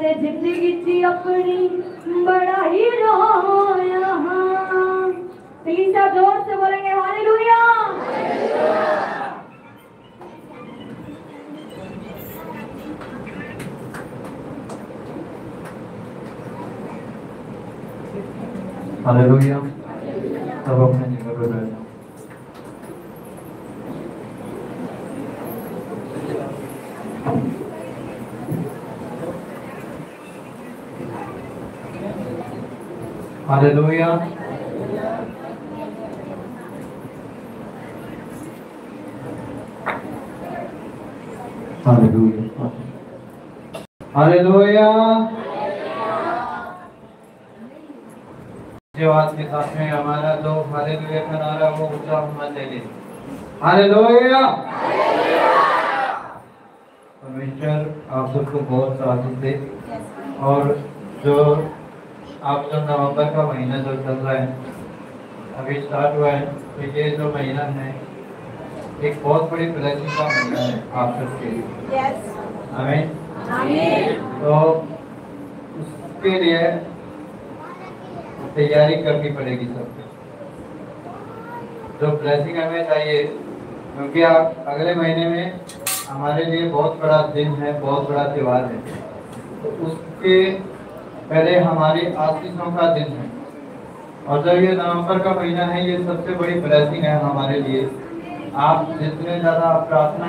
जिंदगी अपनी बड़ा ही रोया। प्लीज आप जोर से बोलेंगे हालेलुया। हालेलुया। सब अपने जगह पर बैठ जाओ। हालेलुया। हालेलुया। हालेलुया। आवाज के साथ में हमारा जो हालेलुया का नारा वो ऊंचा होना चाहिए। हालेलुया। परमेश्वर आप सबको बहुत आशीष दे। और जो आप जो नवंबर का महीना जो चल रहा है अभी स्टार्ट हुआ है, तो ये जो महीना है एक बहुत बड़ी ब्लेसिंग का महीना है आप सबके लिए। आमीन। तो उसके लिए तैयारी करनी पड़ेगी सबको। जो ब्लेसिंग हमें चाहिए, क्योंकि आप अगले महीने में हमारे लिए बहुत बड़ा दिन है, बहुत बड़ा त्योहार है। तो उसके पहले हमारी आशीषों का दिन है। और जब ये नवंबर का महीना है, ये सबसे बड़ी ब्लेसिंग है हमारे लिए। आप जितने ज़्यादा प्रार्थना